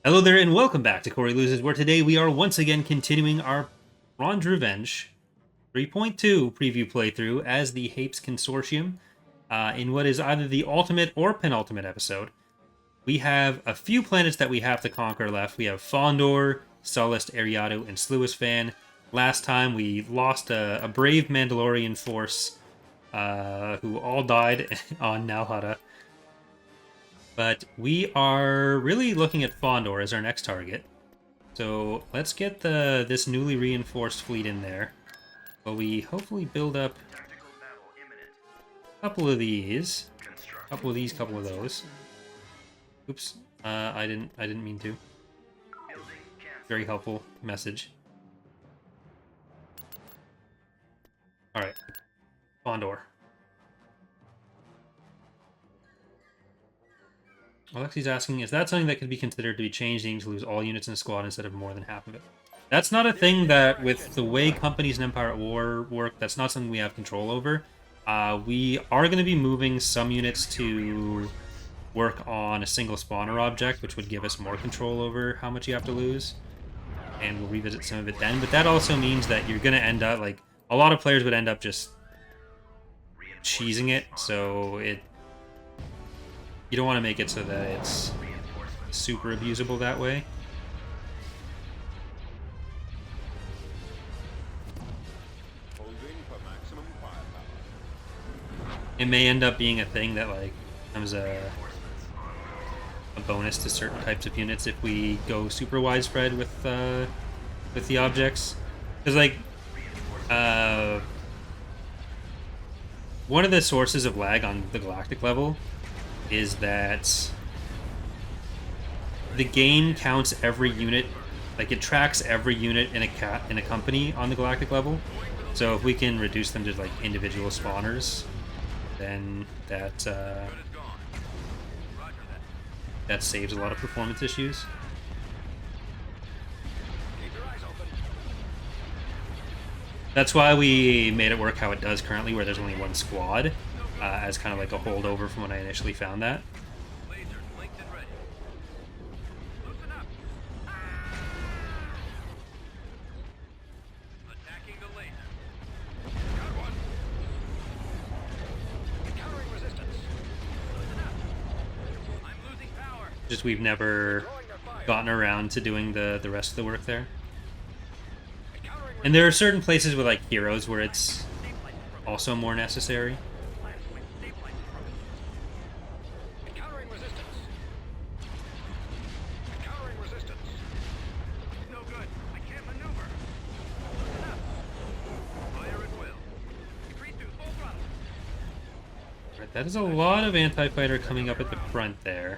Hello there and welcome back to Corey Loses, where today we are once again continuing our Thrawn's Revenge 3.2 preview playthrough as the Hapes Consortium in what is either the ultimate or penultimate episode. We have a few planets that we have to conquer left. We have Fondor, Sullust, Ariado, and Sluisfan. Last time we lost a brave Mandalorian force who all died on Nalhada. But we are really looking at Fondor as our next target. So let's get this newly reinforced fleet in there. While we hopefully build up a couple of these. Couple of those. Oops. I didn't mean to. Very helpful message. Alright. Fondor. Alexi's asking, is that something that could be considered to be changed, needing to lose all units in a squad instead of more than half of it? That's not a thing that, with the way companies in Empire at War work, that's not something we have control over. We are going to be moving some units to work on a single spawner object, which would give us more control over how much you have to lose. And we'll revisit some of it then. But that also means that you're going to end up, like, a lot of players would end up just cheesing it, so you don't want to make it so that it's super abusable that way. It may end up being a thing that like becomes a bonus to certain types of units if we go super widespread with the objects. Because like one of the sources of lag on the galactic level is that the game counts every unit, like it tracks every unit in a company on the galactic level. So if we can reduce them to like individual spawners, then that saves a lot of performance issues. That's why we made it work how it does currently, where there's only one squad. As kind of like a holdover from when I initially found that. Just we've never gotten around to doing the rest of the work there. And there are certain places with like heroes where it's also more necessary. That is a lot of anti-fighter coming up at the front there.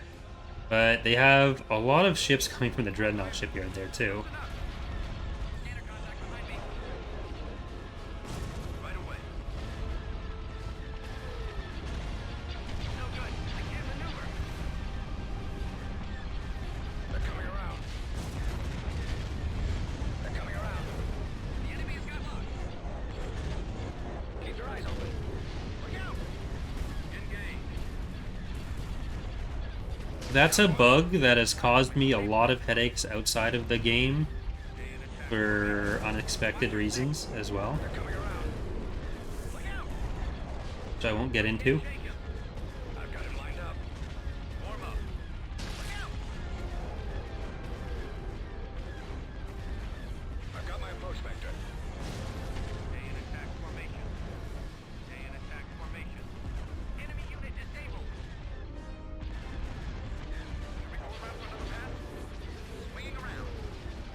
But they have a lot of ships coming from the Dreadnought shipyard there too. That's a bug that has caused me a lot of headaches outside of the game for unexpected reasons as well, which I won't get into.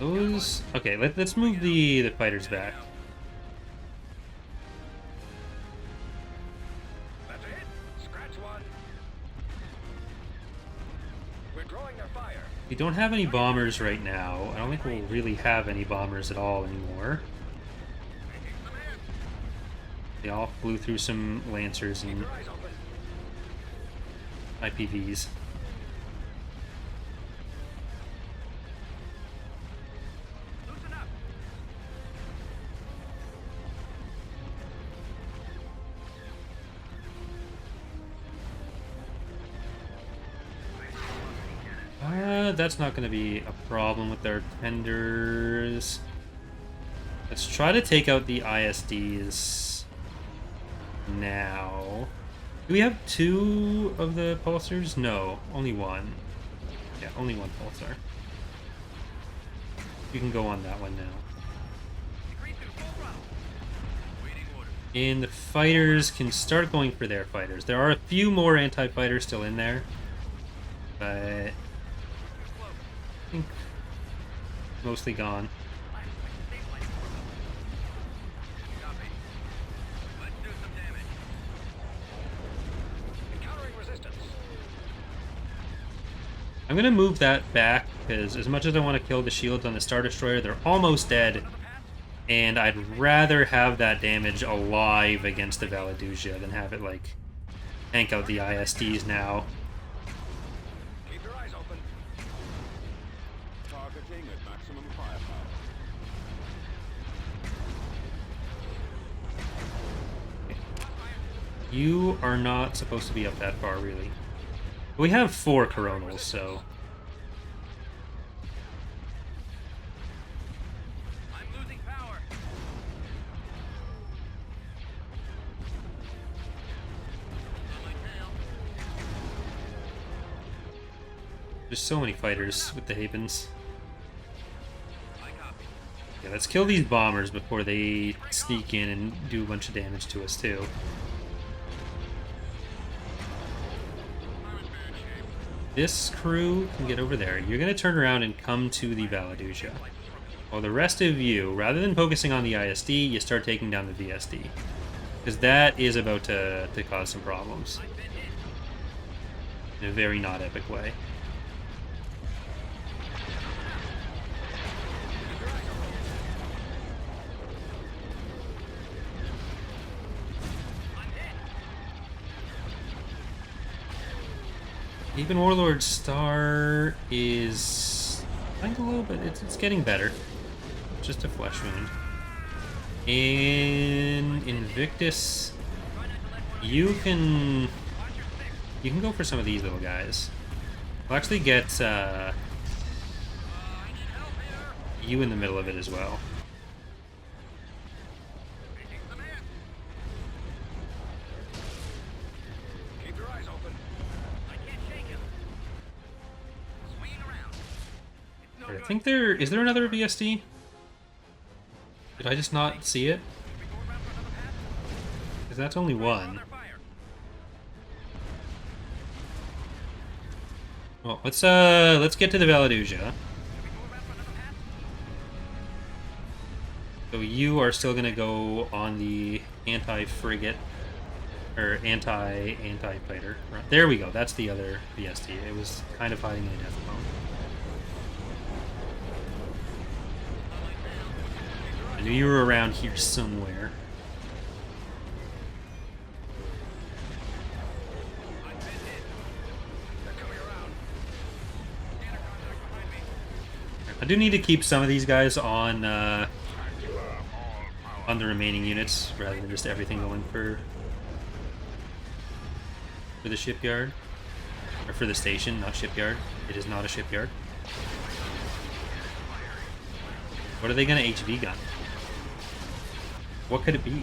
Those... Okay, let's move the fighters back. We don't have any bombers right now. I don't think we'll really have any bombers at all anymore. They all flew through some Lancers and IPVs. That's not going to be a problem with their tenders. Let's try to take out the ISDs now. Do we have 2 of the pulsars? No, only 1. Yeah, only 1 pulsar. You can go on that one now. And the fighters can start going for their fighters. There are a few more anti-fighters still in there, but I think mostly gone. I'm going to move that back, because as much as I want to kill the shields on the Star Destroyer, they're almost dead. And I'd rather have that damage alive against the Valadusia than have it, like, tank out the ISDs now. Keep your eyes open. Targeting at maximum firepower. You are not supposed to be up that far, really. We have 4 coronals, so... I'm losing power. On my tail. There's so many fighters with the Hapens. I copy. Yeah, let's kill these bombers before they sneak in and do a bunch of damage to us, too. This crew can get over there. You're going to turn around and come to the Valadusia. While the rest of you, rather than focusing on the ISD, you start taking down the VSD. Because that is about to cause some problems. In a very not epic way. Even Warlord Star is kind of a little bit. It's getting better. Just a flesh wound. And Invictus, you can go for some of these little guys. We'll actually get you in the middle of it as well. I think is there another VSD? Did I just not see it? Because that's only 1. Well, let's get to the Valadusia. So you are still gonna go on the anti-frigate or anti-fighter. Right. There we go. That's the other VSD. It was kind of hiding in a death zone. I knew you were around here somewhere. I do need to keep some of these guys on the remaining units rather than just everything going for the shipyard. Or for the station, not shipyard. It is not a shipyard. What are they gonna HV gun? What could it be?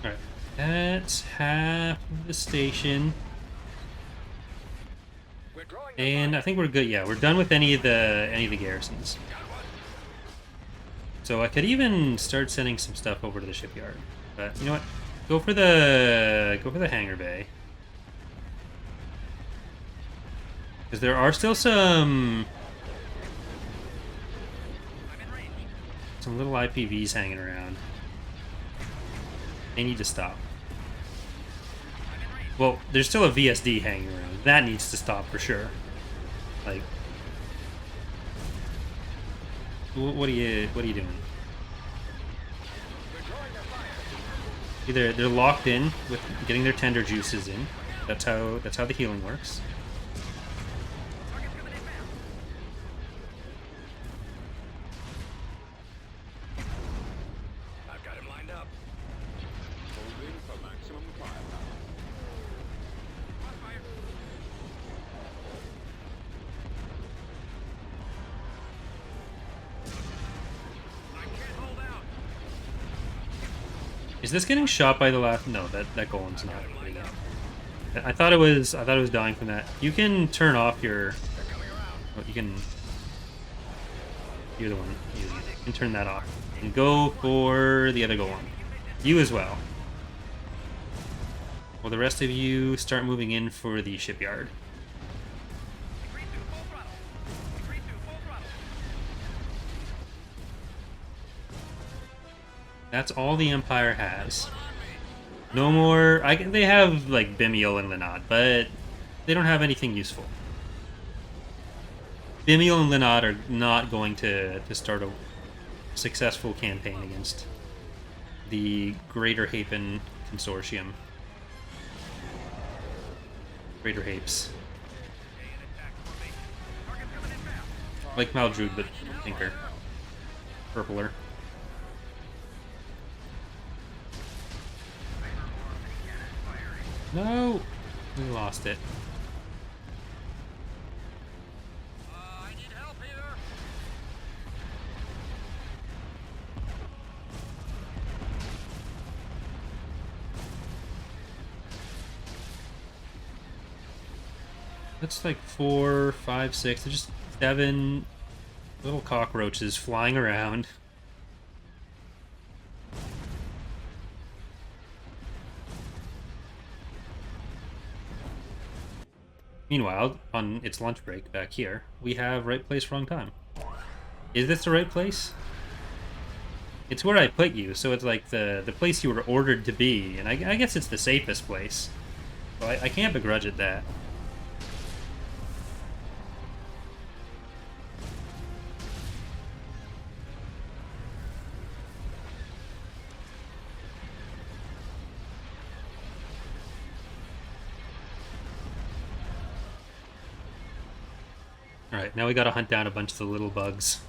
Alright, that's half of the station. And I think we're good. Yeah, we're done with any of the garrisons. So I could even start sending some stuff over to the shipyard. But you know what? Go for the hangar bay. Because there are still some Some little IPVs hanging around. They need to stop. Well, there's still a VSD hanging around. That needs to stop for sure. Like, what are you doing? Either they're locked in with getting their tender juices in. That's how the healing works. I've got him lined up. Holding for maximum firepower. Crossfire. I can't hold out. Is this getting shot by the last? No, that golem's not. I thought it was dying from that. You can turn off your. Oh, you can. You're the one. You can turn that off and go for the other golem. You as well. Well, the rest of you start moving in for the shipyard. Increase to full throttle. Increase to full throttle. That's all the Empire has. No more. They have like Bimiel and Linod, but they don't have anything useful. Bimiel and Linod are not going to start a successful campaign against the Greater Hapen Consortium. Greater Hapes. Like Maldrude, but pinker. Purpler. No! We lost it. I need help here. That's like 4, 5, 6. There's just 7 little cockroaches flying around. Meanwhile, on its lunch break back here, we have right place, wrong time. Is this the right place? It's where I put you, so it's like the place you were ordered to be, and I guess it's the safest place. So I can't begrudge it that. Alright, now we gotta hunt down a bunch of the little bugs.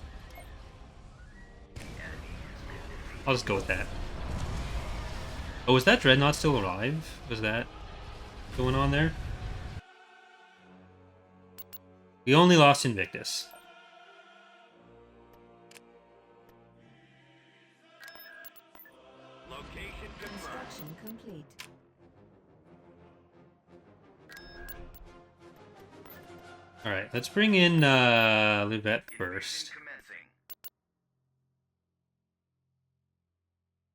I'll just go with that. Oh, was that Dreadnought still alive? Was that going on there? We only lost Invictus. Location confirmed. Construction complete. Alright, let's bring in Luvette first.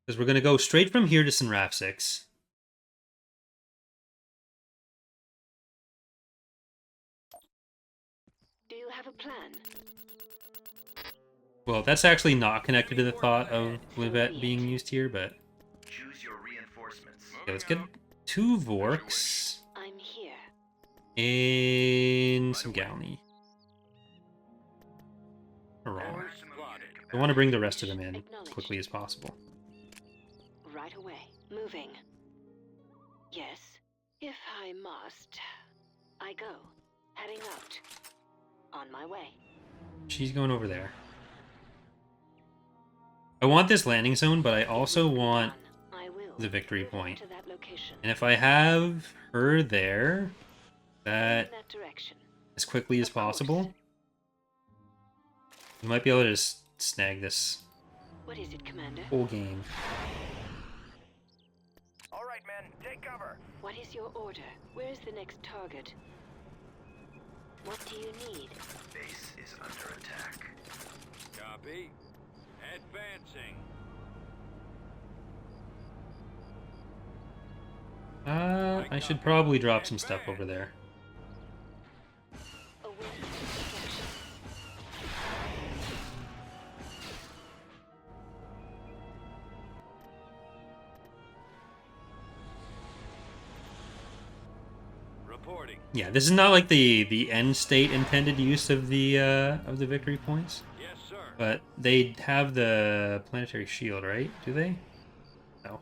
Because we're going to go straight from here to Sinrapsix. Do you have a plan? Well, that's actually not connected to the thought of Luvette being used here, but... Choose your reinforcements. Okay, let's get 2 Vorks I'm here. and some Galney. Or wrong. Orders plotted. I want to bring the rest of them in as quickly as possible. Right away. Moving. Yes, if I must. I go. Heading out. On my way. She's going over there. I want this landing zone, but I also want I will. the victory Move point. to that location. And if I have her there, In that that direction. as quickly as possible, we might be able to just snag this What is it, Commander? whole game. All right, men, take cover. What is your order? Where is the next target? What do you need? Base is under attack. Copy. Advancing. I should probably drop some stuff over there. Awaiting instructions. Yeah, this is not like the end state intended use of the victory points, Yes, sir. but they have the planetary shield, right? Do they? No.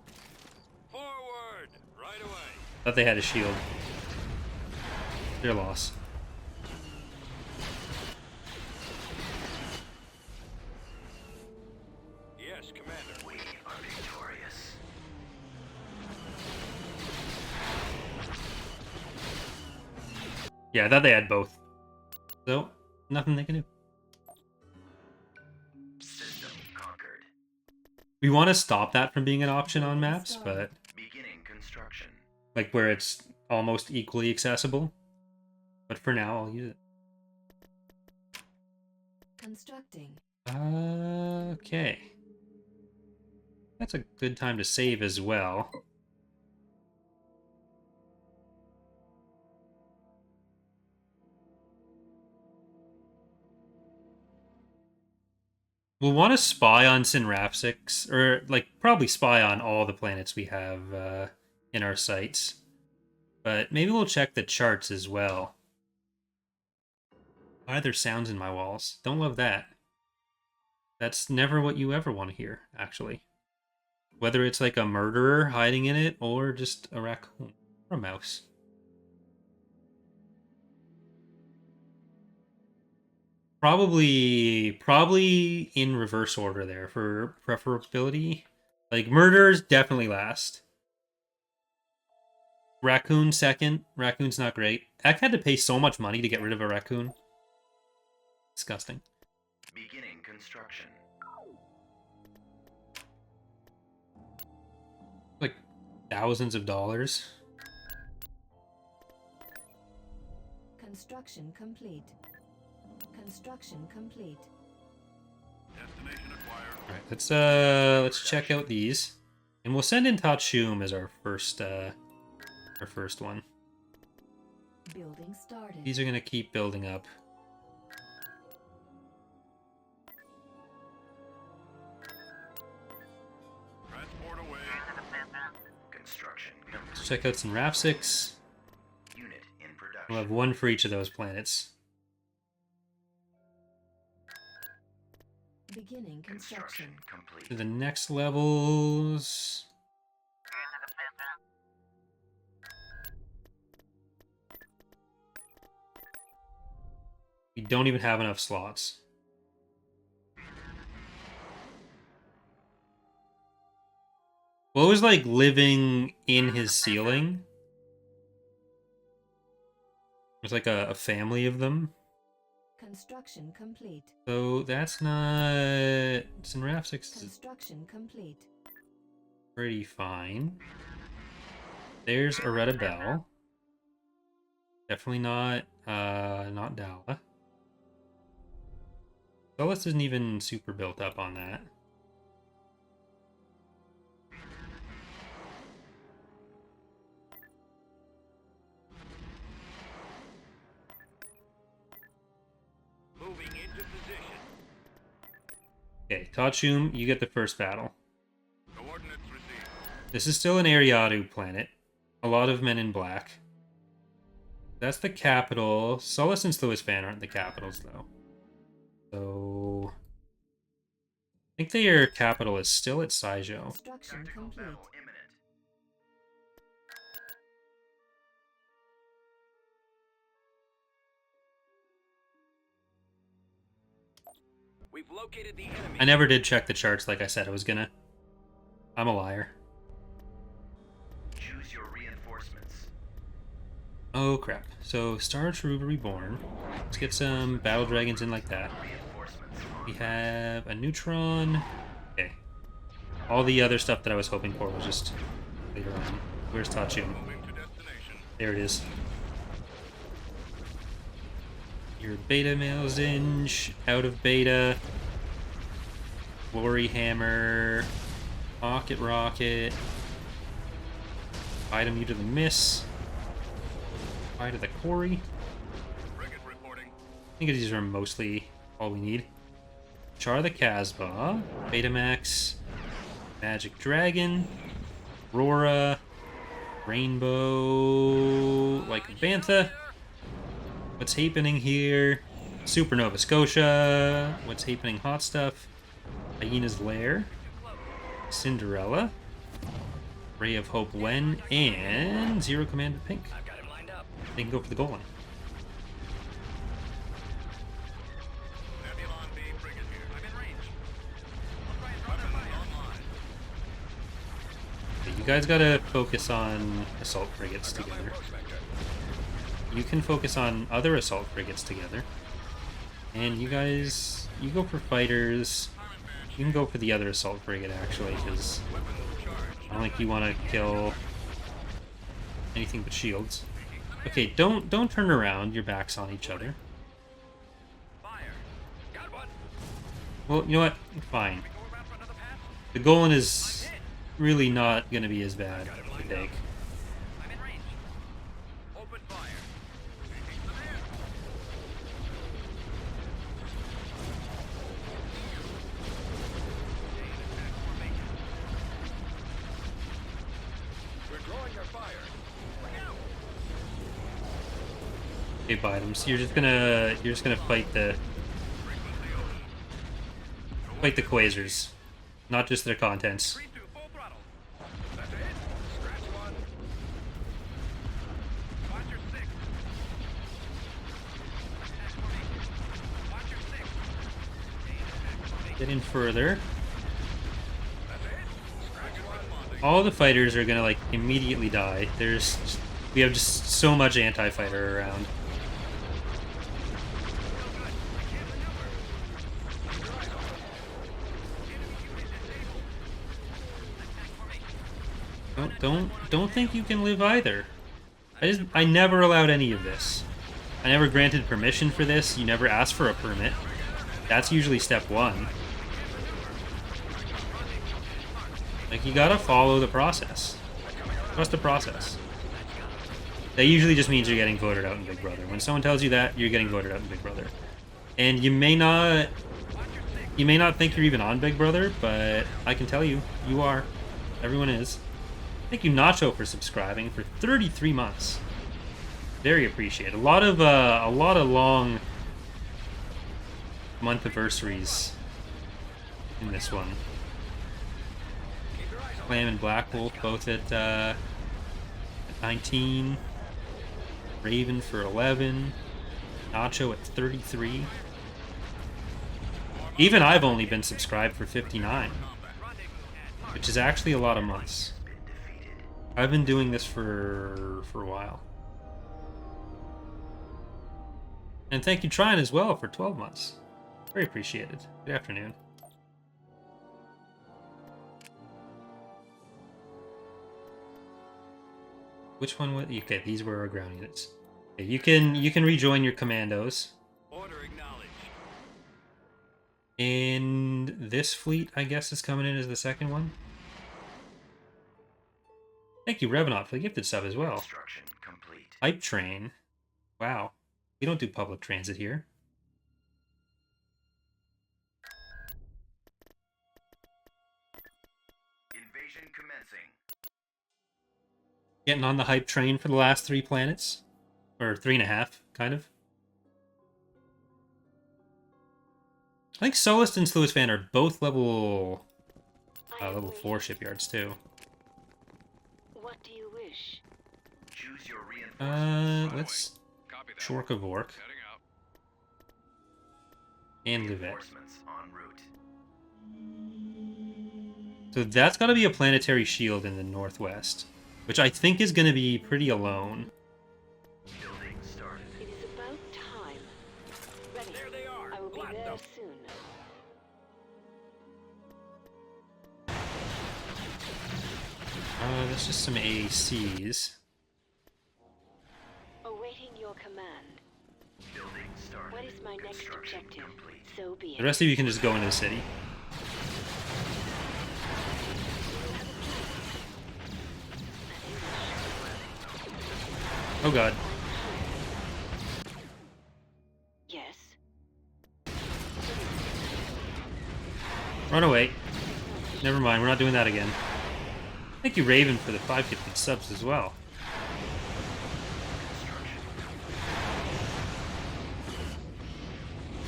Forward! Right away. Thought they had a shield. Their loss. Yes, Commander. We are victorious. Yeah, I thought they had both. So, nothing they can do. System conquered. We want to stop that from being an option on maps, but Beginning construction. like where it's almost equally accessible. But for now, I'll use it. Constructing. Okay. That's a good time to save as well. We'll want to spy on Sinrapsix, or like probably spy on all the planets we have in our sights. But maybe we'll check the charts as well. Why are there sounds in my walls? Don't love that. That's never what you ever want to hear, actually. Whether it's like a murderer hiding in it, or just a raccoon or a mouse. Probably in reverse order there for preferability. Like murderers definitely last. Raccoon second. Raccoon's not great. Ek had to pay so much money to get rid of a raccoon. Disgusting. Beginning construction. Like thousands of dollars. Construction complete. Construction complete. Destination acquired. All right, let's check out these, and we'll send in Tatshum as our first one. Building started. These are gonna keep building up. Transport away. Construction Let's check out some Rapsix. unit in production. We'll have one for each of those planets. Beginning construction. Construction complete. To the next levels. We don't even have enough slots. What was like living in his ceiling? There's like a family of them. Construction complete. So that's not... Sinrapsix is Construction complete. pretty fine. There's Aretta Bell. Definitely not Dala. Dulles isn't even super built up on that. Moving into position. Okay, Tatshum, you get the first battle. Coordinates received. This is still an Ariadu planet. A lot of men in black. That's the capital. Sullust and Sloisvan aren't the capitals, though. So... I think their capital is still at Saijo. Construction Tactical complete. battle imminent. We've located the enemy. I never did check the charts like I said I was gonna. I'm a liar. Choose your reinforcements. Oh crap. So, Star Trooper Reborn. Let's get some Battle Dragons in like that. Reinforcements. We have a Neutron. Okay. All the other stuff that I was hoping for was just later on. Where's Tatshum? Moving to destination. There it is. Your beta mail's in, out of beta. Glory Hammer. Pocket Rocket. Item you to the miss. Bye to the quarry. Frigate reporting. I think these are mostly all we need. Char the Casbah. Betamax. Magic Dragon. Aurora. Rainbow. Like Bantha. What's happening here? Supernova Scotia. What's happening? Hot stuff. Hyena's Lair. Cinderella. Ray of Hope Wen. And Zero Command Pink. I've got him lined up. They can go for the goal line. Nebulon B frigate here. I'm in range. I'll try and run their fire. Online. Okay, you guys gotta focus on assault frigates together. You can focus on other assault frigates together. And you guys, you go for fighters. You can go for the other assault frigate, actually, because I don't think you want to kill anything but shields. Okay, don't turn around. Your back's on each other. Fire. Got one. Well, you know what? Fine. Go around for another pass. The Golan is really not going to be as bad to take. I'm in range. Open fire. Taking them in. We're drawing your fire. Look out. Okay, Bidums, you're just gonna fight the quasars, not just their contents. 3-2, full throttle. That's it. Scratch one. Watch your six. Attack formation. Watch your six. Gain attack formation. Get in further. That's it. Scratch one. All the fighters are gonna like immediately die. We have just so much anti-fighter around. Don't think you can live either. I never allowed any of this. I never granted permission for this. You never asked for a permit. That's usually step one. Like, you gotta follow the process. Trust the process. That usually just means you're getting voted out in Big Brother. When someone tells you that, you're getting voted out in Big Brother. And you may not think you're even on Big Brother, but I can tell you, you are. Everyone is. Thank you, Nacho, for subscribing for 33 months. Very appreciated. A lot of long month anniversaries in this one. Clam and Black Wolf both at 19. Raven for 11. Nacho at 33. Even I've only been subscribed for 59, which is actually a lot of months. I've been doing this for a while. And thank you, Trine, as well, for 12 months. Very appreciated. Good afternoon. Which one was... Okay, these were our ground units. Okay, you can rejoin your commandos. Order acknowledged. And this fleet, I guess, is coming in as the second one. Thank you, Revenant, for the gifted sub as well. Construction complete. Hype train. Wow. We don't do public transit here. Invasion commencing. Getting on the hype train for the last 3 planets. Or 3.5, kind of. I think Solist and Sluis Fan are both level 4 shipyards, too. What do you wish? Choose your reinforcements. Let's... Copy that. Shork of Orc. Heading out. And Livet. Reinforcements en route. So that's got to be a planetary shield in the northwest, which I think is going to be pretty alone. Building started. It is about time. Ready. There they are. I will be Blast there them. soon. That's just some ACs. Awaiting your command. Building started. What is my next Construction objective? complete. So be it. The rest of you can just go into the city. Oh god. Yes. Run away. Never mind, we're not doing that again. Thank you, Raven, for the 5 gifted subs as well.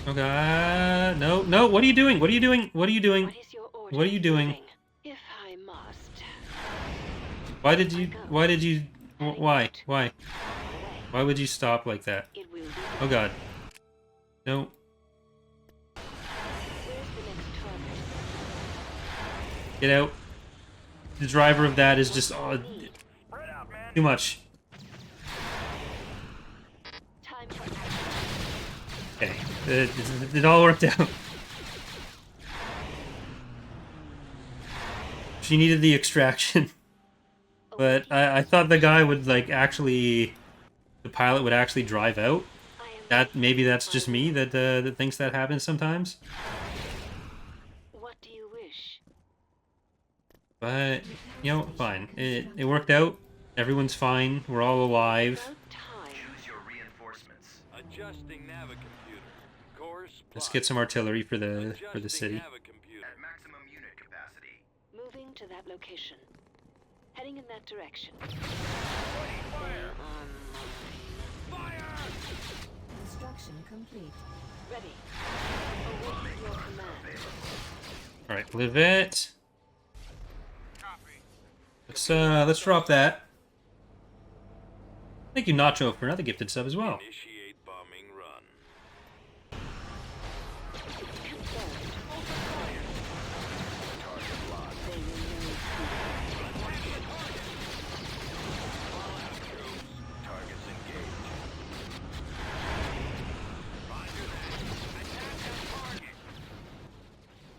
Oh god, no, no, what are you doing? What are you doing? What are you doing? What is your order? What are you doing? Moving, if I must. Why did you, why? On my way. Why would you stop like that? It will be. Oh god. No. Where's the next target? Get out. The driver of that is just Spread out, man. too much. Time for action. Okay. It all worked out. She needed the extraction. But I thought the guy would, like, actually... The pilot would actually drive out. Maybe that's just me that thinks that happens sometimes. What do you wish? But, you know, fine. It worked out. Everyone's fine. We're all alive. About time. Choose your reinforcements. Adjusting navicomputer. Course. Let's get some artillery for the city. Navicomputer. At maximum unit capacity. Moving to that location. Heading in that direction. Fire! Fire! Construction complete. Ready. Awaiting your command. All right, live it. Copy. Let's drop that. Thank you, Nacho, for another gifted sub as well. Initiate bombing run. Confirmed. They will know Targets engaged.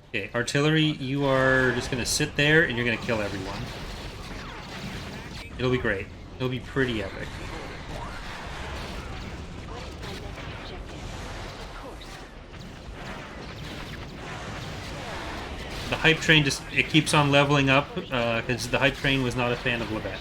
Okay, artillery, you are just gonna sit there and you're gonna kill everyone. It'll be great. It'll be pretty epic. what is my next objective. Of course. The hype train it keeps on leveling up because the hype train was not a fan of Lebet.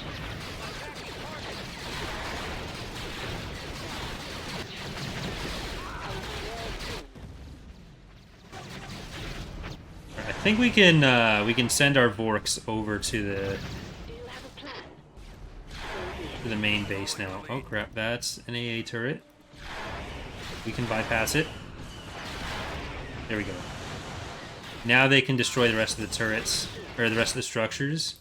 I think we can send our Vorks over to Do you have a plan? So be it. the main base now. Oh crap, that's an AA turret. We can bypass it. There we go. Now they can destroy the rest of the turrets, or the rest of the structures,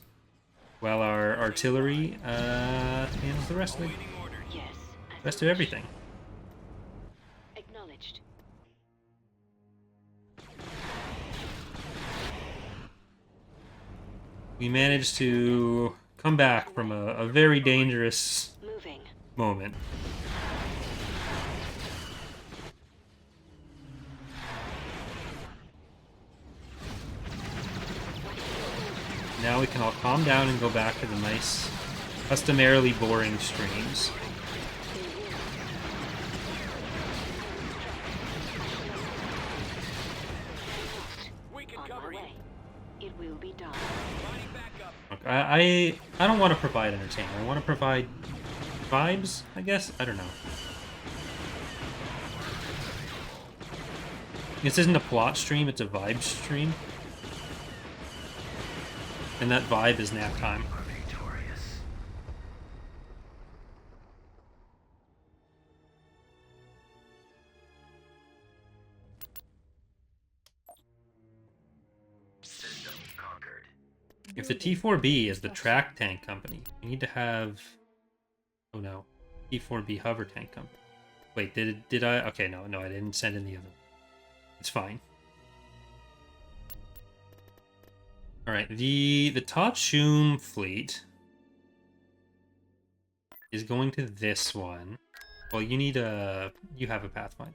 while our artillery handles the rest of Yes. everything. Acknowledged. We managed to come back from a very dangerous Moving. moment. Now we can all calm down and go back to the nice, customarily boring streams. We can On cover my you. way. It will be done. Lining back up. Okay, I don't want to provide entertainment. I want to provide vibes, I guess? I don't know. This isn't a plot stream, it's a vibe stream. And that vibe is nap time. Are victorious. System conquered. If the T4B is the track tank company, we need to have... Oh no. T4B hover tank company. Wait, did I... Okay, no, I didn't send in the other. It's fine. Alright, the Tatshum fleet is going to this one. Well, you need a... You have a Pathfinder.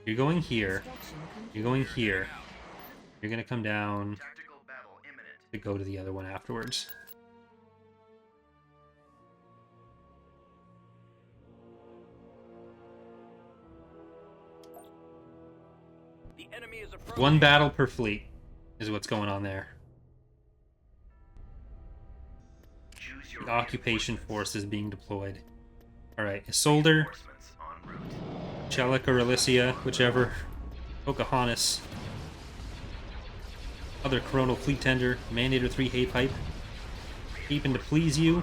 You're going here. Construction complete. You're going here. You're gonna come down Tactical battle imminent. to go to the other one afterwards. The enemy is approaching. One battle per fleet is what's going on there. Choose your The occupation reinforcements. force is being deployed. Alright, Isolder, Reinforcements en route. Chelik or Elysia, whichever. Pocahontas. Other Coronal Fleet Tender, Mandator 3 Hape Hype. Hapen to please you.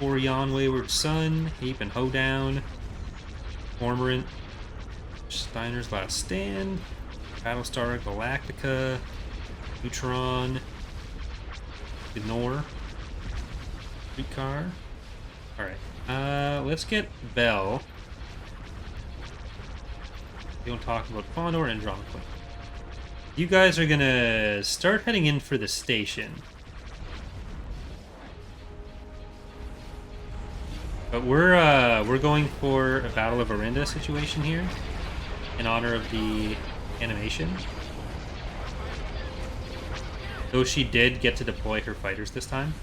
Orion Wayward Son, Hape and Hoedown. Cormorant, Steiner's Last Stand, Battlestar Galactica, Neutron, Ignore, Streetcar. Alright, let's get Bell. We don't talk about Condor and Andronica. You guys are gonna start heading in for the station. But we're going for a Battle of Orinda situation here in honor of the animation. Though she did get to deploy her fighters this time.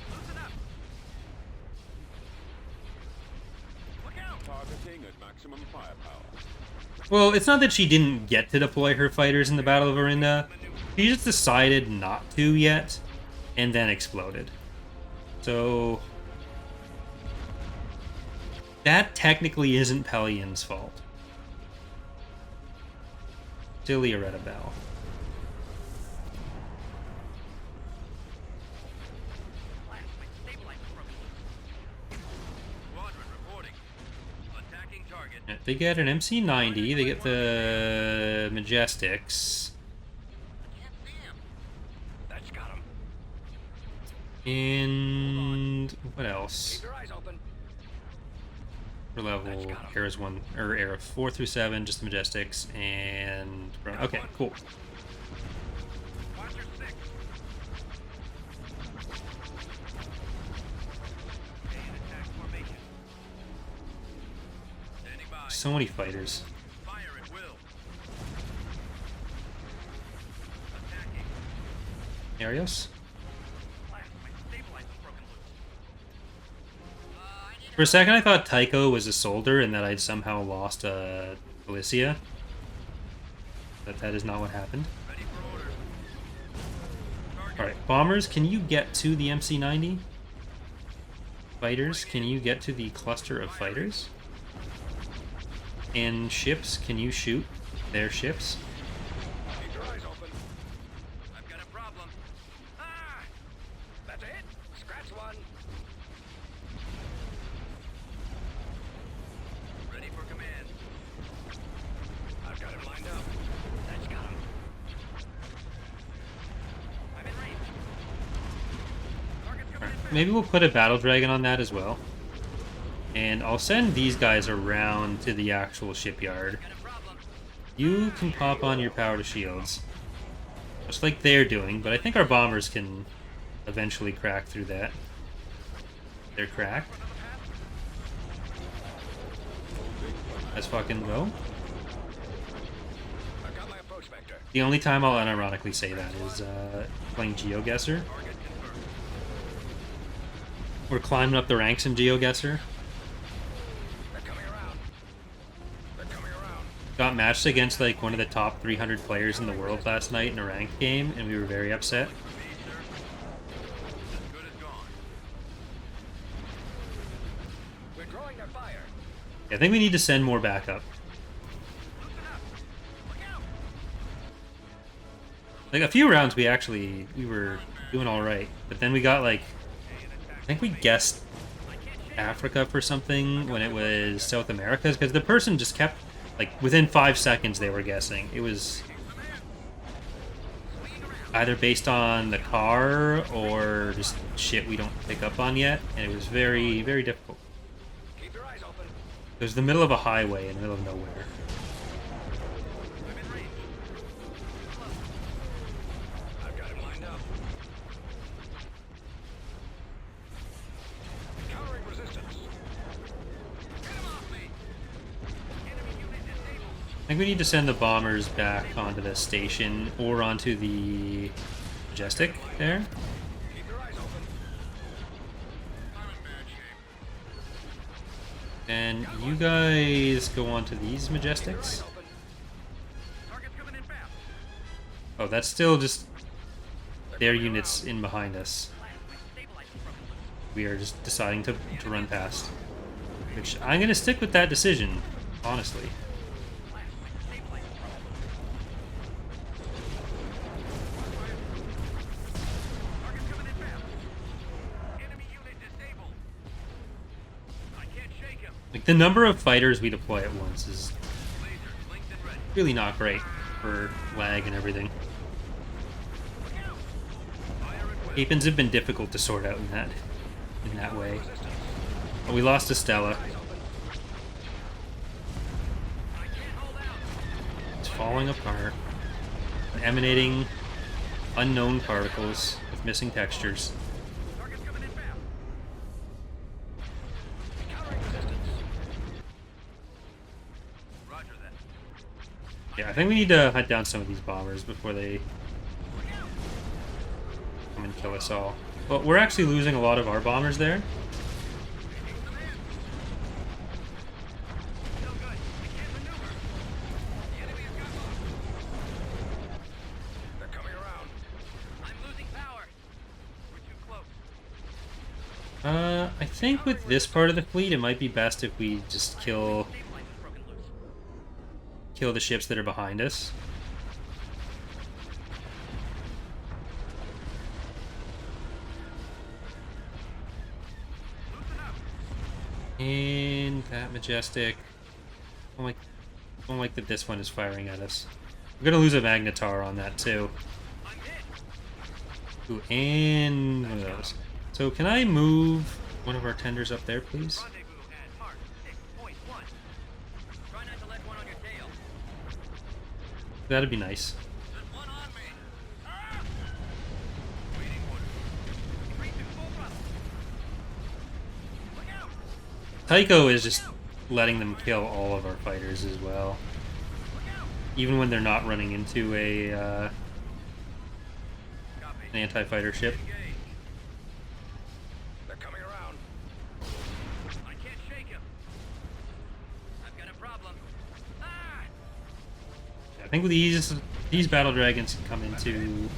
Loosen up. Look out. Targeting at maximum firepower. Well, it's not that she didn't get to deploy her fighters in the Battle of Orinda. She just decided not to yet, and then exploded. So that technically isn't Pellion's fault. Still Loretta Bell. Stabilizer broken loose. Squadron reporting. Attacking target. They get an MC-90, they get the Majestics, That's got him. and what else? Keep your eyes open. For level Eras 1 or Era 4 through 7, just the Majestics and okay, cool. Watch your six. Stay in attack formation. Standing by. So many fighters. Fire at will. Attacking. Arios? Blast. My stabilizer's broken loose. I need For a second I thought Tycho was a soldier and that I'd somehow lost Alicia. But that is not what happened. ready for orders. Target. Alright, bombers, can you get to the MC-90? Fighters, can you get to the cluster of fighters? And ships, can you shoot their ships? Keep your eyes open. I've got a problem. Ah! That's it. Scratch one. Ready for command. I've got him lined up. That's got him. I'm in range. Target's coming in fast. Maybe we'll put a battle dragon on that as well. And I'll send these guys around to the actual shipyard. Got a problem. You can pop on your power to shields. Just like they're doing, but I think our bombers can eventually crack through that. They're cracked. Let's fucking go. I've got my approach vector. The only time I'll unironically say that is playing GeoGuessr. Target confirmed. We're climbing up the ranks in GeoGuessr. They're coming around. They're coming around. Got matched against like one of the top 300 players in the world last night in a ranked game, and we were very upset. Me, sir. As good as gone. We're drawing their fire. I think we need to send more backup. Loosen up. Look out. Like a few rounds, we were doing all right, but then we got like, I think we guessed Africa for something when it was South America, because the person just kept like within 5 seconds they were guessing. It was either based on the car or just shit we don't pick up on yet, and it was very, very difficult. Keep your eyes open. It was the middle of a highway in the middle of nowhere. I'm in range. I've got him lined up. Countering resistance. Get him off me. Enemy unit disabled. I think we need to send the bombers back onto the station or onto the Majestic there. Keep your eyes open. I'm in bad shape. And you guys go onto these Majestics. Open. Target's coming in fast. Oh, that's still just their units in behind us. Stabilizer's broken loose. We are just deciding to run past. Which I'm going to stick with that decision, honestly. Stabilizer's broken loose. Target's coming in fast. Enemy unit disabled. I can't shake him. Like, the number of fighters we deploy at once is really not great for lag and everything. Apens have been difficult to sort out in that way. Oh, we lost a Stella. It's falling apart. Emanating unknown particles with missing textures. Yeah, I think we need to hunt down some of these bombers before they come and kill us all. Well, we're actually losing a lot of our bombers there. I think with this part of the fleet, it might be best if we just kill the ships that are behind us. And that Majestic. I don't like that this one is firing at us. We're gonna lose a Magnetar on that too. Ooh, and one of those. So can I move one of our tenders up there, please? That'd be nice. Tycho is just letting them kill all of our fighters as well. Even when they're not running into an anti-fighter ship. They're coming around. I can't shake him. I've got a problem. Ah! I think these battle dragons can come into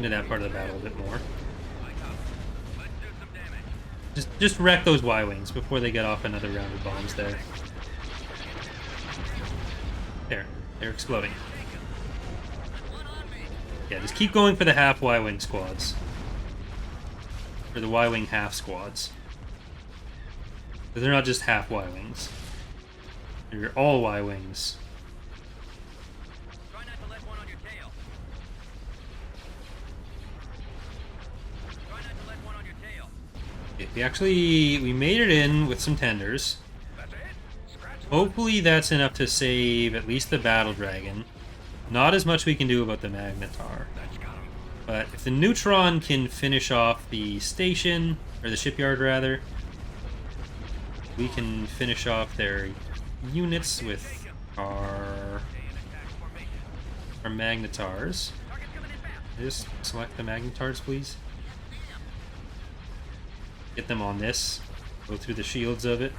that part of the battle a bit more. Just wreck those Y-wings before they get off another round of bombs there. There, they're exploding. Yeah, just keep going for the half Y-wing squads. Or the Y-wing half squads. But they're not just half Y-wings. They're all Y-wings. Try not to let one on your tail. Try not to let one on your tail. We made it in with some tenders. That's it. Scratch one. Hopefully that's enough to save at least the battle dragon. Not as much we can do about the Magnetar. That's got him. But if the Neutron can finish off the station, or the shipyard rather, we can finish off their units with our Magnetars. Just select the Magnetars, please. Get them on this. Go through the shields of it.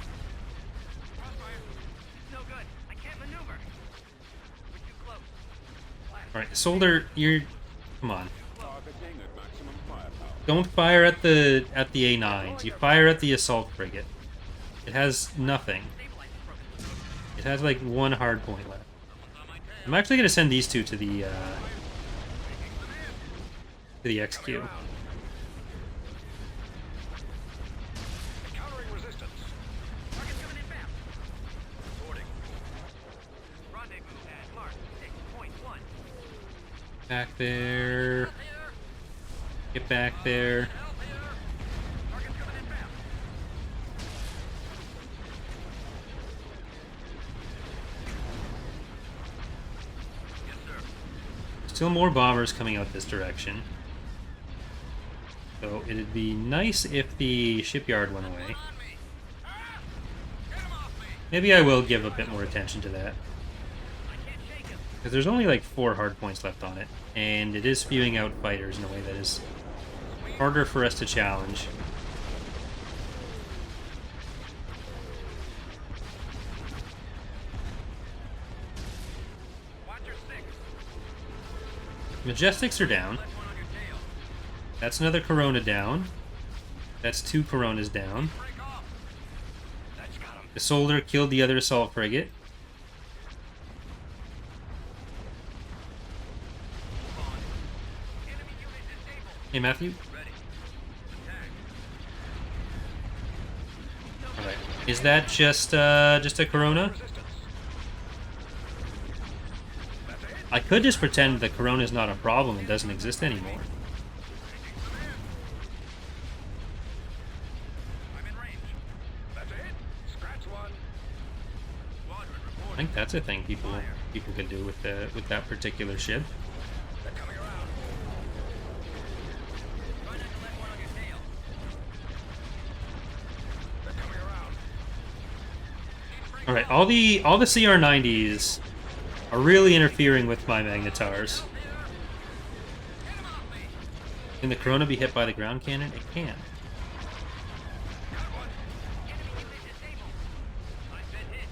Crossfire. No good. I can't maneuver. We're too close. Alright, Soldier, you're... Come on. Targeting at maximum firepower. Don't fire at the A9s. You fire at the assault frigate. It has nothing. It has like one hard point left. I'm actually going to send these two to the XQ. Countering resistance. Target's coming in fast. Reporting. Rendezvous at Mark 6.1. Back there. Get back there. Help here. Target's coming in fast. Yes, sir. Still more bombers coming out this direction. So it'd be nice if the shipyard went away. On me. Ah! Get him off me. Maybe I will give a bit more attention to that. I can't shake him. Because there's only like 4 hard points left on it. And it is spewing out fighters in a way that is harder for us to challenge. Watch your six. Majestics are down. Let one on your tail. That's another Corona down. That's 2 Coronas down. Break off. That's got him. The Soldier killed the other assault frigate. Enemy unit disabled. Hey, Matthew. Ready. Attack. Is that just a Corona? I could just pretend the Corona is not a problem and doesn't exist anymore. I'm in range. That's it. Scratch one. Squadron I reporting. think that's a thing people could do with that particular ship. They're coming around. Try not to let one on your tail. They're coming around. All right, all the CR90s are really interfering with my magnetars. Get him off me. Can the Corona be hit by the ground cannon? It can. Got one. Enemy unit disabled. I've been hit.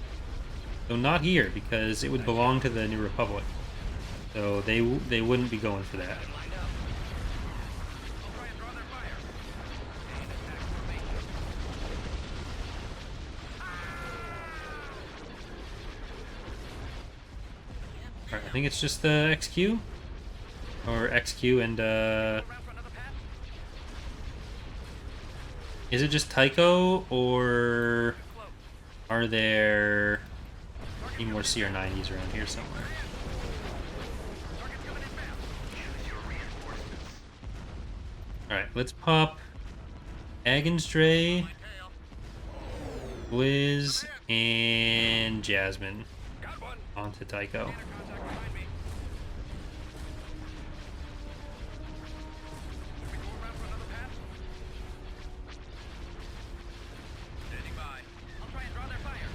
Though not here, because it would belong to the New Republic. So they wouldn't be going for that. Lined up. I'll try and draw their fire. Stay in attack formation. Alright, I think it's just the XQ? Or XQ and, Around for another pass? is it just Tycho, or Close. are there any more CR90s around here somewhere? Target's coming inbound. Choose your reinforcements. Alright, let's pop Agenstray, My tail. Blizz, and Jasmine Got one. onto Tycho. Contact behind me. Should we go around for another pass? Standing by. I'll try and draw their fire.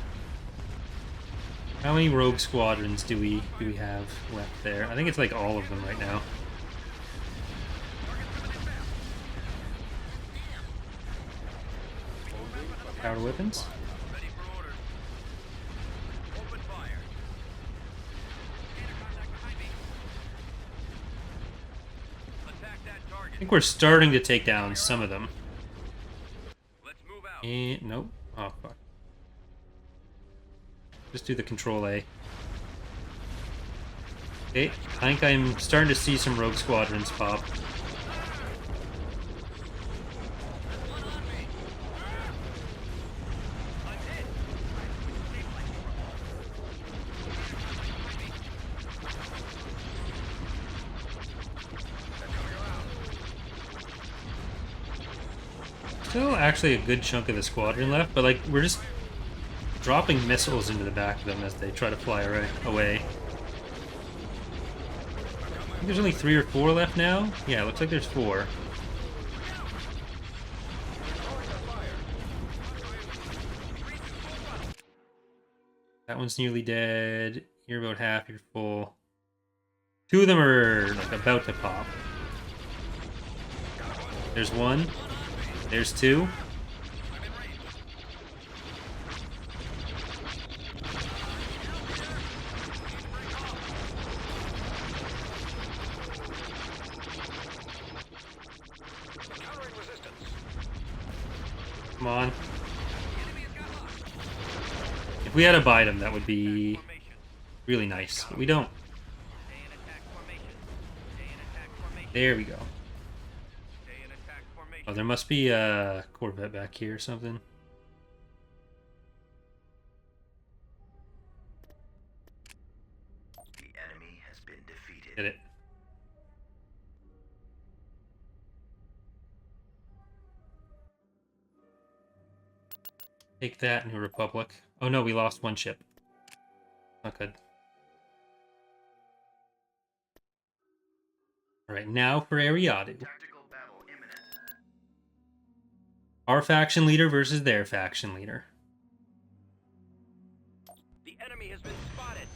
How many rogue squadrons do we have left there? I think it's like all of them right now. Target's coming inbound. Powder weapons? Ready for orders. Open fire. Scanner contact behind me. Attack that I target. think we're starting to take down some of them. Let's move out. And nope. Oh fuck. Just do the control A. Okay, I think I'm starting to see some rogue squadrons pop. One on me. I'm hit. Still actually a good chunk of the squadron left, but like we're just dropping missiles into the back of them as they try to fly away. I think there's only 3 or 4 left now. Yeah, it looks like there's 4. That one's nearly dead. You're about half, you're full. 2 of them are like about to pop. There's 1. There's 2. Countering resistance. Come on. If we had a Biden, that would be Formation. really nice. But we don't. Stay in attack formation. Stay in attack formation. There we go. Stay in attack formation. Oh, there must be a Corvette back here or something. The enemy has been defeated. Did it. Take that, New Republic. Oh no, we lost 1 ship. Not good. Alright, now for Ariadu. Tactical battle imminent. Our faction leader versus their faction leader. The enemy has been spotted.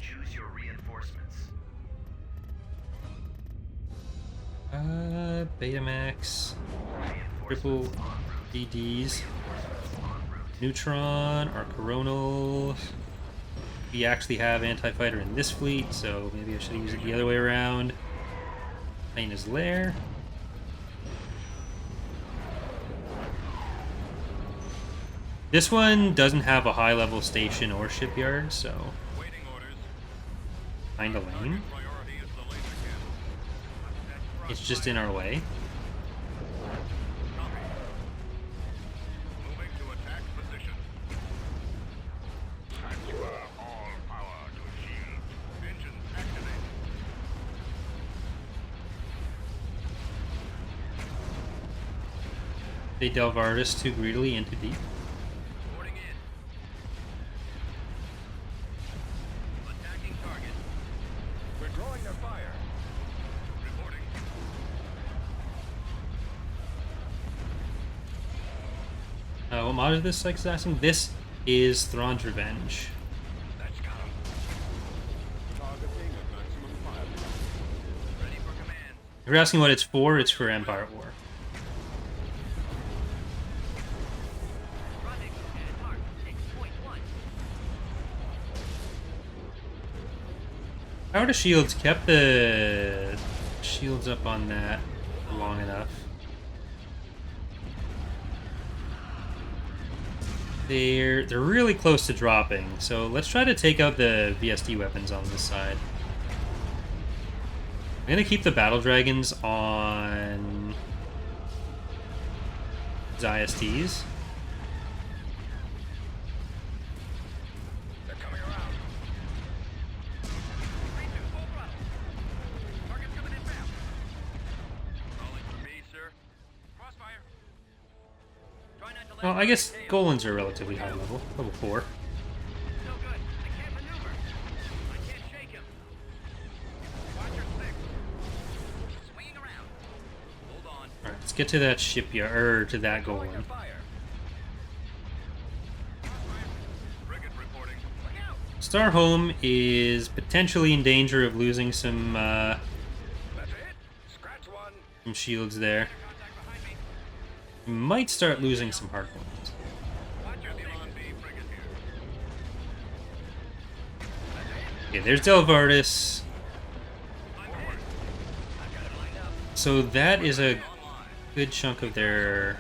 Choose your reinforcements. Betamax. Triple Reinforcements en route. DDs. Reinforcements en route. Neutron, our Coronal. We actually have anti-fighter in this fleet, so maybe I should use it the other way around. Plane is lair. This one doesn't have a high-level station or shipyard, so Waiting orders. kinda lame. Priority is the laser cannon. It's just in our way. They delve artists too greedily into deep. Boarding in. Attacking target. We're drawing their fire. Reporting. What mod is this assassin? This is Thrawn's Revenge. That's got him. Targeting at maximum firepower. Ready for command. If you're asking what it's for Empire at War. Rendezvous at mark. Point 1. Power to shields kept the shields up on that long enough. They're really close to dropping, so let's try to take out the VSD weapons on this side. I'm gonna keep the battle dragons on these ISTs. They're coming around. 3-2, full throttle. Target's coming in fast. Calling for me, sir. Crossfire. Try not to let Well, I it guess tail. Golans are relatively high level, level 4. No good. I can't maneuver. I can't shake him. Watch your six. Swinging around. Hold on. All right, let's get to that shipyard, or to that Drawing their Golan. fire. Crossfire. Frigate reporting. Look out. Starhome is potentially in danger of losing some That's it. Scratch one. shields there. Contact behind me. We might start losing some hard points. Watch your six. Frigate here. That's it. Okay, there's Delvardis. I'm hit. I've got it lined up. So that is a Online. good chunk of their...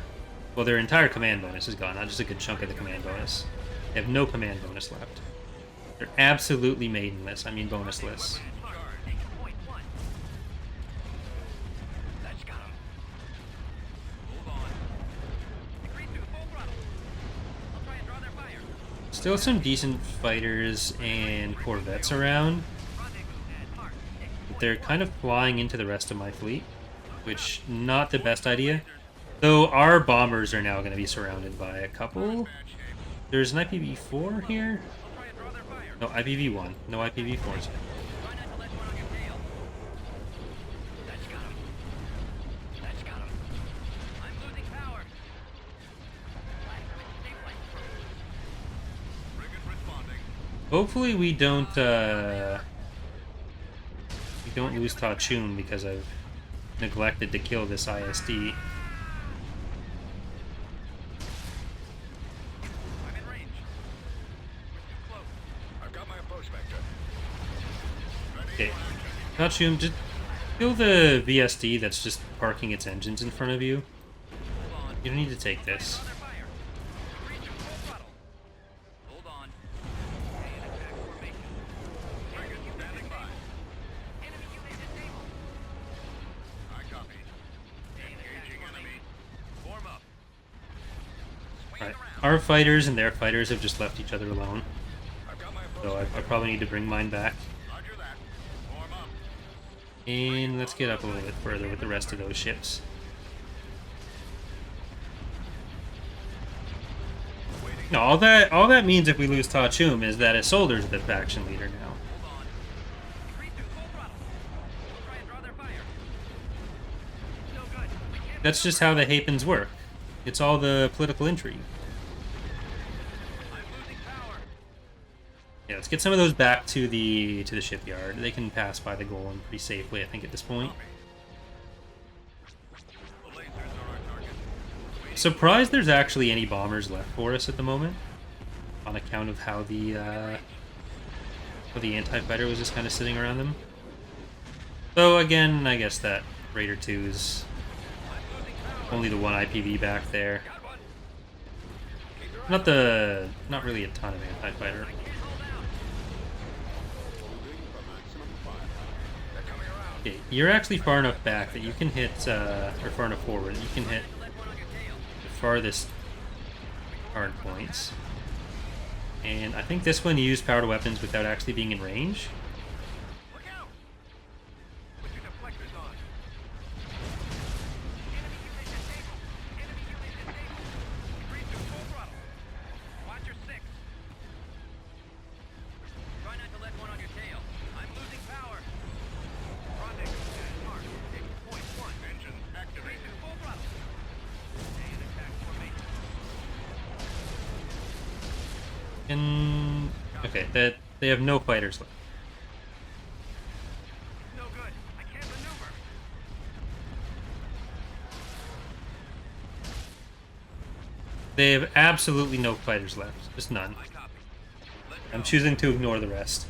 Well, their entire command bonus is gone, not just a good chunk of the command bonus. They have no command bonus left. They're absolutely maidenless, I mean bonusless. Point 1. That's got him. Hold on. Degree 2, full throttle. I'll try and draw their fire. Still some decent fighters and corvettes around, Rendezvous at mark. but they're kind of flying into the rest of my fleet, which not the best idea. Though our bombers are now going to be surrounded by a couple. Bad shape. There's an IPv4 here. I'll try and draw their fire. No, IPv1. No IPv4s. Try not to let one on your tail. That's got him. That's got him. I'm losing power. Frigate responding. Hopefully we don't lose Tachun because I've neglected to kill this ISD. I'm in range. We're too close. I've got my approach vector. Okay, Tachun, just kill the VSD that's just parking its engines in front of you. Hold on. You don't need to take this. Draw their fire. Degree 2, full throttle. Hold on. Stay in attack formation. Frigate standing by. Enemy unit disabled. I copy. Engaging enemy. Form up. Swing Alright, around. our fighters and their fighters have just left each other alone, I've got my approach so I vector. probably need to bring mine back. Roger that. Form up. And let's get up a little bit further with the rest of those ships. No, all that means if we lose Tachum is that Isolder's the faction leader now. Hold on. Degree 2, full throttle. I'll try and draw their fire. No good. We can't That's just how the Hapens work. It's all the political intrigue. I'm losing power. Yeah, let's get some of those back to the shipyard. They can pass by the Golan pretty safely, I think, at this point. The lasers are our target. Surprised there's actually any bombers left for us at the moment, on account of how the anti-fighter was just kind of sitting around them. Though again, I guess that Raider 2 is I'm losing power. only the one IPV back there. Got one. Keep your eye. Not really a ton of anti-fighter. Can't hold out. Holding for maximum firepower. They're coming around. Okay, you're actually far enough back that you can hit, or far enough forward that you can hit Let one on your tail. the farthest hard points. And I think this one used power to weapons without actually being in range. Look out. Put your deflectors on. Enemy unit disabled. Enemy unit And okay, that they have no fighters left. No good. I can't maneuver. They have absolutely no fighters left. Just none. I copy. Let's I'm go. choosing to ignore the rest.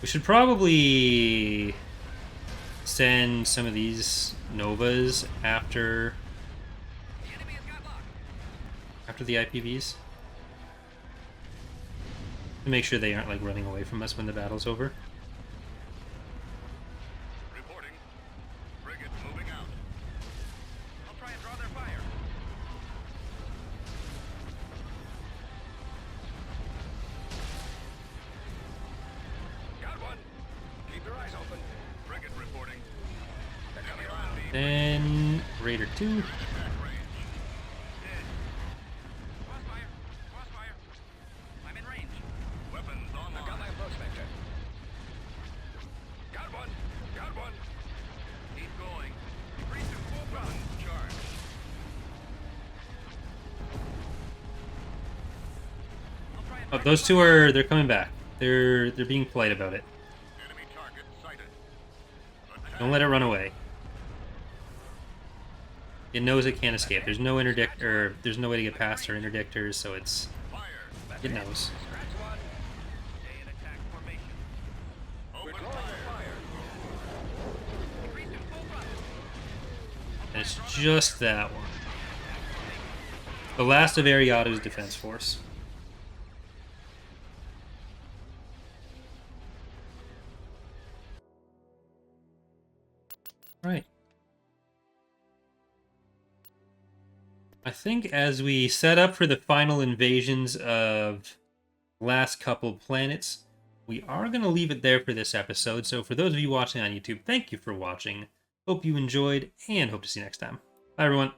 We should probably send some of these Novas after The enemy has got locked. the IPVs to make sure they aren't like running away from us when the battle's over. Reporting. Frigate moving out. I'll try and draw their fire. Got one. Keep your eyes open. Frigate reporting. They're coming around me. Then Raider 2. Back range. Dead. Crossfire. Crossfire. I'm in range. Weapons online. I've got my approach vector. Got one. Got one. Keep going. Increase to full run. Charge. I'll try and Oh, those two they're coming back. They're being polite about it. enemy target sighted. Don't let it run away. It knows it can't escape. There's no interdict or there's no way to get past our interdictors, so it's Fire. it knows. Scratch one. Stay in attack formation. Open fire. Increase to full throttle. And it's just that one. The last of Ariato's defense force. Right. I think as we set up for the final invasions of last couple planets, we are going to leave it there for this episode. So for those of you watching on YouTube, thank you for watching. Hope you enjoyed and hope to see you next time. Bye everyone.